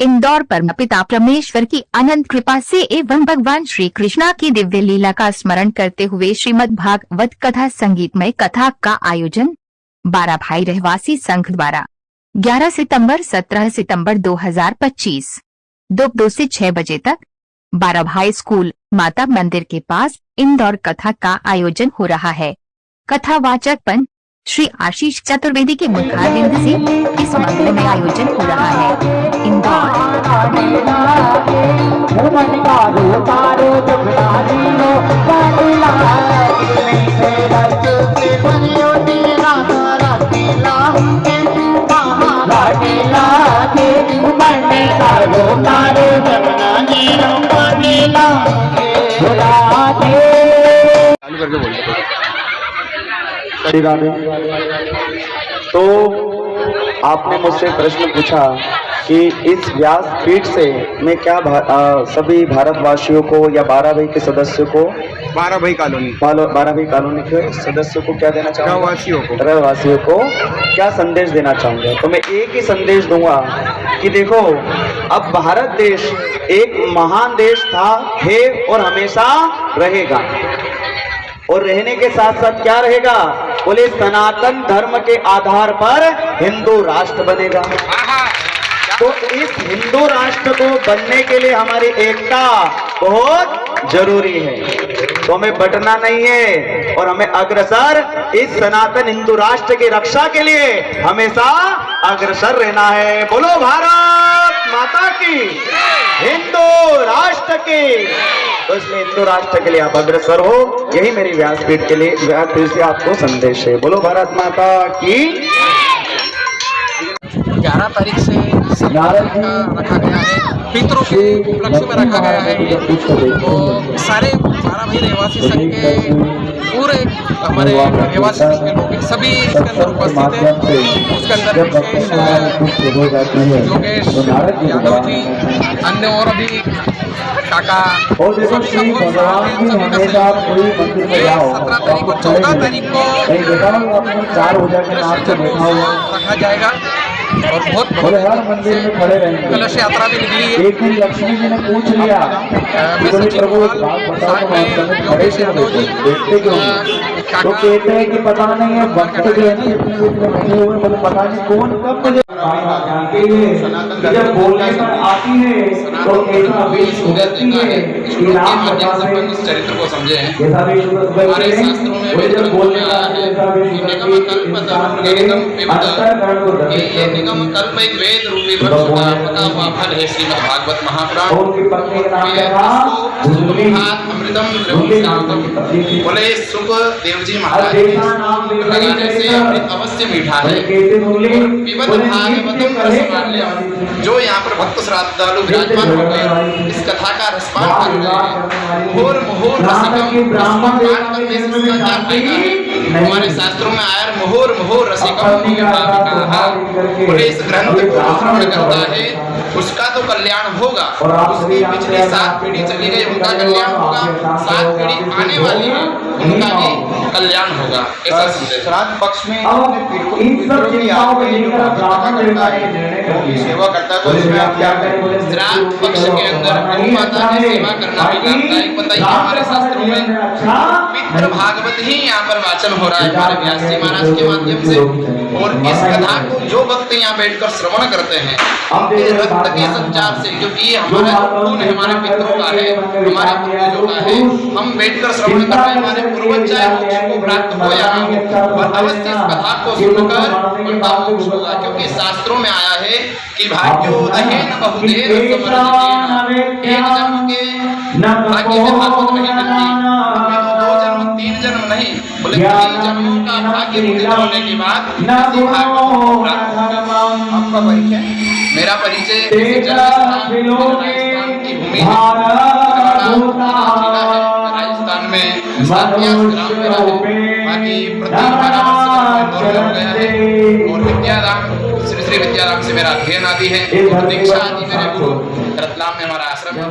इंदौर पर पिता परमेश्वर की अनंत कृपा से एवं भगवान श्री कृष्णा की दिव्य लीला का स्मरण करते हुए श्रीमद् भागवत कथा संगीतमय कथा का आयोजन 12 भाई रहवासी संघ द्वारा 11 सितंबर 17 सितंबर 2025 दोपहर 2 से 6 बजे तक 12 भाई स्कूल माता मंदिर के पास इंदौर कथा का आयोजन हो रहा है। कथावाचक पंडित श्री आशीष चतुर्वेदी के मुखारविंद से इस मंगलमय आयोजन हो रहा है। इंदौर श्री राधे। तो आपने मुझसे प्रश्न पूछा कि इस व्यासपीठ से मैं क्या सभी भारतवासियों को या 12 भाई के सदस्यों को 12 भाई कॉलोनी के सदस्यों को क्या देना चाहूँगा, रहवासियों को क्या संदेश देना चाहूँगा। तो मैं एक ही संदेश दूंगा कि देखो, अब भारत देश एक महान देश था, है और हमेशा रहेगा, और रहने के साथ साथ क्या रहेगा, बोले सनातन धर्म के आधार पर हिंदू राष्ट्र बनेगा। तो इस हिंदू राष्ट्र को बनने के लिए हमारी एकता बहुत जरूरी है। तो हमें बटना नहीं है और हमें अग्रसर इस सनातन हिंदू राष्ट्र की रक्षा के लिए हमेशा अग्रसर रहना है। बोलो भारत माता की, हिंदू राष्ट्र की। तो इसलिए हिंदू राष्ट्र के लिए आप अग्रसर हो, यही मेरी व्यासपीठ के लिए व्यासपीठ से आपको संदेश है। बोलो भारत माता की। 11 तारीख से रखा गया है, पितरों के उपलक्ष्य में रखा गया है। तो सारे 12 भाई रहवासी संघ के पूरे हमारे रहवासी संघ के लोग सभी इसके अंदर उपस्थित हैं। उसके अंदर योगेश यादव जी, अन्य और अभी काका, सभी का बहुत साथ है। सभी का 17 तारीख को 14 तारीख को रखा जाएगा और बहुत कलश यात्रा भी निकली है। एक दिन लक्ष्मी जी ने पूछ लिया, मैं सचिन साथ में योगेश यादव जी, तो कहते हैं कि पता नहीं है वक्त जो है ना, पता नहीं कौन कब मुझे जब बोलने पर आती है तो ऐसा चरित्र को समझे हैं। हमारे शास्त्रों में बोलने आया है निगम कल्प एक वेद रूपी पका हुआ फल है श्रीमद् भागवत महापुराण। अमृतम बोले सुख देव जी महाराज लगाने से अमृत अवश्य मीठा है। भागवतम रसपान, जो यहाँ पर भक्त श्रद्धालु विराजमान हो गए, इस कथा का रसपान कर गए। मुहुर मुहुर रसिकम, पाठ करने से इसका क्या फायदा है। हमारे शास्त्रों में आया मुहुर मुहुर रसिकम कहा, बोले इस ग्रंथ को श्रवण करता है उसका तो कल्याण होगा। उसकी पिछली 7 पीढ़ी चली गई, उनका कल्याण होगा, 7 पीढ़ी आने वाली है उनका भी कल्याण होगा। ऐसा संदेश श्राद्ध पक्ष में सेवा करता है। तो इसमें आप क्या करें, श्राद्ध पक्ष के अंदर गौ माता की सेवा करना भी लाभदायक बताइए। हमारे शास्त्रों में पितृ भागवत ही यहाँ पर वाचन हो रहा है हमारे व्यास जी महाराज के माध्यम से। और इस कथा को जो भक्त यहाँ बैठकर श्रवण करते हैं, उनके रक्त के संचार से, क्योंकि हमारा खून हमारे पितरों का है, हमारे पूर्वजों का है, हम बैठकर श्रवण कर रहे हैं। हमारे पूर्वज चाहे मोक्ष को प्राप्त हो या ना हो, और अवश्य इस कथा को सुनकर उनका मोक्ष होगा। क्योंकि शास्त्रों में आया है कि भाग्योदयेन बहुदेव समर्जितेन, एक जन्म के भाग्य में भागवत नहीं मिलती, 2 जन्म 3 जन्म नहीं, बोले 3 जन्मों का भाग्य पूर्ण होने के बाद इसी भागवत को प्राप्त होगा। आपका परिचय, मेरा परिचय राजस्थान की भूमि है, राजस्थान में 7 ग्राम मेरा है। बाकी प्रति 12 वर्ष हो गया है। और विद्याराम श्री विद्याराम से मेरा अध्ययन आदि है, दीक्षा आदि मेरे गुरु रतलाम में हमारा आश्रम है।